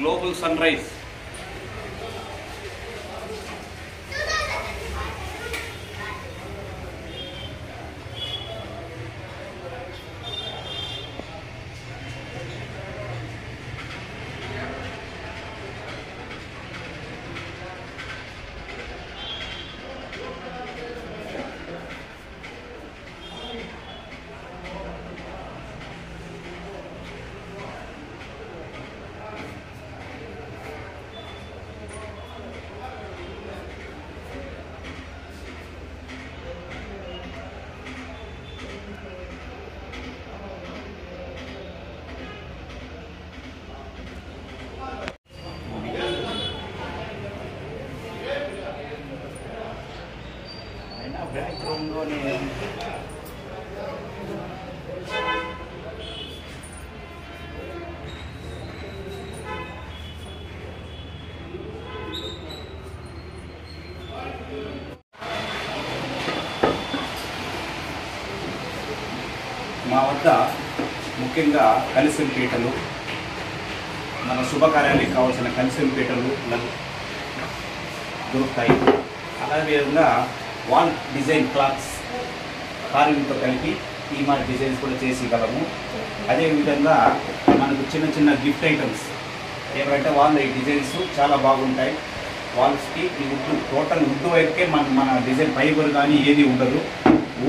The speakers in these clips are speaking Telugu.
Global sun rise. బ్యాక్గ్రౌండ్లోనే మా వద్ద ముఖ్యంగా కలిసిం పీటలు, మన శుభకార్యాలకు కావాల్సిన కలిసిం పీటలు దొరుకుతాయి. అదేవిధంగా వాల్ డిజైన్ క్లాత్స్ కార్వింగ్తో కలిపి ఈ మరి డిజైన్స్ కూడా చేసేయగలము. అదేవిధంగా మనకు చిన్న చిన్న గిఫ్ట్ ఐటమ్స్ ఏమంటే వాళ్ళ ఈ డిజైన్స్ చాలా బాగుంటాయి. వాల్స్కి ఈ వుడ్ టోటల్ వుడ్ వైపుకే మన డిజైన్ ఫైబర్ కానీ ఏది ఉండదు,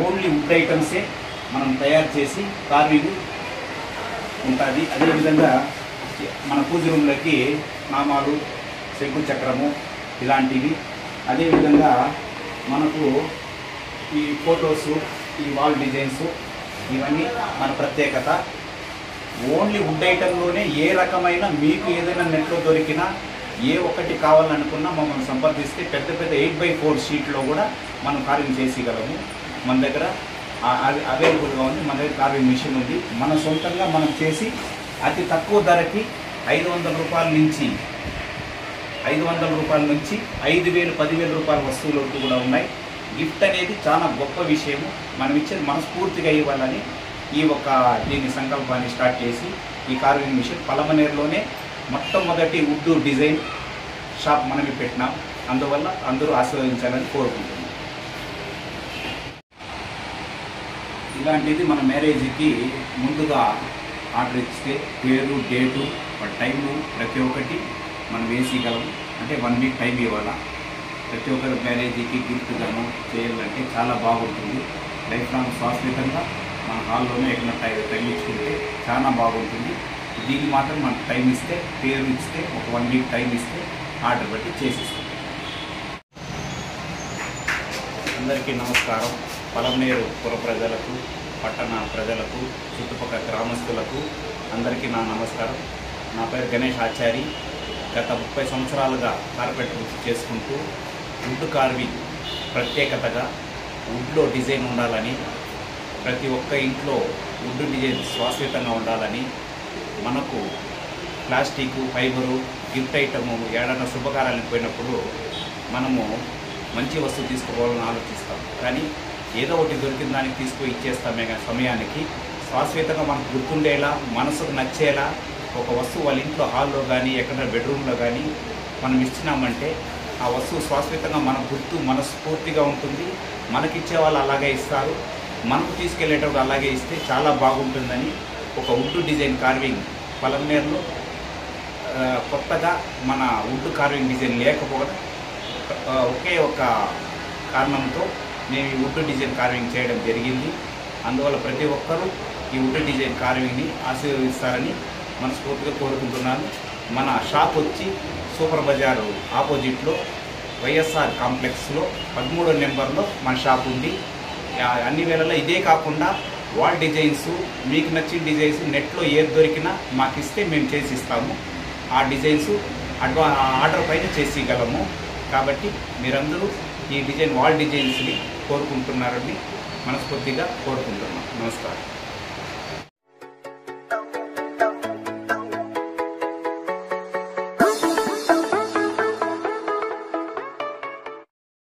ఓన్లీ వుడ్ ఐటమ్సే మనం తయారు చేసి కార్వింగ్ ఉంటుంది. అదేవిధంగా మన పూజ రూమ్లకి నామాలు, శంకు చక్రము ఇలాంటివి. అదేవిధంగా మనకు ఈ ఫొటోసు, ఈ వాల్ డిజైన్స్ ఇవన్నీ మన ప్రత్యేకత. ఓన్లీ వుడ్ ఐటెంలోనే ఏ రకమైన మీకు ఏదైనా నెట్లో దొరికినా ఏ ఒక్కటి కావాలనుకున్నా మమ్మల్ని సంప్రదిస్తే పెద్ద పెద్ద 8x4 షీట్లో కూడా మనం కార్వింగ్ చేసేయగలము. మన దగ్గర అవైలబుల్గా ఉంది. మన దగ్గర కార్వింగ్ మిషన్ ఉంది. మన సొంతంగా మనం చేసి అతి తక్కువ ధరకి 500 రూపాయల నుంచి 5,000 10,000 రూపాయల వస్తువులు కూడా ఉన్నాయి. గిఫ్ట్ అనేది చాలా గొప్ప విషయము. మనం ఇచ్చేది మనస్ఫూర్తిగా ఇవ్వాలని దీని సంకల్పాన్ని స్టార్ట్ చేసి ఈ కార్వింగ్ మిషన్ పలమనేరులోనే మొట్టమొదటి వుడ్ డిజైన్ షాప్ మనమే పెట్టినాం. అందువల్ల అందరూ ఆశీర్వదించాలని కోరుకుంటున్నాం. ఇలాంటిది మన మ్యారేజ్కి ముందుగా ఆర్డర్ ఇస్తే పేరు, డేటు, టైము ప్రతి ఒక్కటి మనం వేసేయగలము. అంటే 1 వీక్ టైం ఇవ్వాలా. ప్రతి ఒక్కరి మ్యారేజ్కి గిఫ్ట్ గాను చేయాలంటే చాలా బాగుంటుంది. లైఫ్ లాంగ్ శాశ్వతంగా మన హాల్లోనే ఎక్కడ తగిలించుకుంటే చాలా బాగుంటుంది. దీనికి మాత్రం మనకు టైం ఇస్తే, పేరు ఇస్తే, ఒక 1 వీక్ టైం ఇస్తే ఆర్డర్ బట్టి చేసిస్తాం. అందరికీ నమస్కారం. పలమనేరు పుర ప్రజలకు, పట్టణ ప్రజలకు, చుట్టుపక్కల గ్రామస్తులకు అందరికీ నా నమస్కారం. నా పేరు గణేష్ ఆచారి. గత 30 సంవత్సరాలుగా కార్పెట్ వృత్తి చేసుకుంటూ వుడ్ కార్వింగ్ ప్రత్యేకతగా వుడ్లో డిజైన్ ఉండాలని, ప్రతి ఒక్క ఇంట్లో వుడ్ డిజైన్ శాశ్వతంగా ఉండాలని, మనకు ప్లాస్టిక్, ఫైబరు, గిఫ్ట్ ఐటము ఏడన్నా శుభకార్యాలకు పోయినప్పుడు మనము మంచి వస్తువు తీసుకోవాలని ఆలోచిస్తాం. కానీ ఏదో ఒకటి దొరికిన దానికి తీసుకుని ఇచ్చేస్తామే. కానీ సమయానికి శాశ్వతంగా మనకు గుర్తుండేలా, మనసుకు నచ్చేలా ఒక వస్తువు వాళ్ళ ఇంట్లో హాల్లో కానీ ఎక్కడ బెడ్రూమ్లో కానీ మనం ఇచ్చినామంటే ఆ వస్తువు శాశ్వతంగా మన గుర్తు మనస్ఫూర్తిగా ఉంటుంది. మనకిచ్చే వాళ్ళు అలాగే ఇస్తారు, మనకు తీసుకెళ్లేటప్పుడు అలాగే ఇస్తే చాలా బాగుంటుందని ఒక వుడ్ డిజైన్ కార్వింగ్ పలమనేరులో కొత్తగా మన వుడ్ కార్వింగ్ డిజైన్ లేకపోవడం ఒకే ఒక కారణంతో నేను ఈ వుడ్ డిజైన్ కార్వింగ్ చేయడం జరిగింది. అందువల్ల ప్రతి ఒక్కరూ ఈ వుడ్ డిజైన్ కార్వింగ్ని ఆశీర్వదిస్తారని మనస్ఫూర్తిగా కోరుకుంటున్నాను. మన షాప్ వచ్చి సూపర్ బజారు ఆపోజిట్లో వైఎస్ఆర్ కాంప్లెక్స్లో 13వ నెంబర్లో మన షాప్ ఉంది. అన్ని వేళల్లో ఇదే కాకుండా వాల్ డిజైన్స్, మీకు నచ్చిన డిజైన్స్ నెట్లో ఏది దొరికినా మాకు ఇస్తే మేము చేసి ఇస్తాము. ఆ డిజైన్స్ ఆర్డర్ పైన చేసేయగలము. కాబట్టి మీరందరూ ఈ డిజైన్ వాల్ డిజైన్స్ని కోరుకుంటున్నారని మనస్ఫూర్తిగా కోరుకుంటున్నాం. నమస్కారం.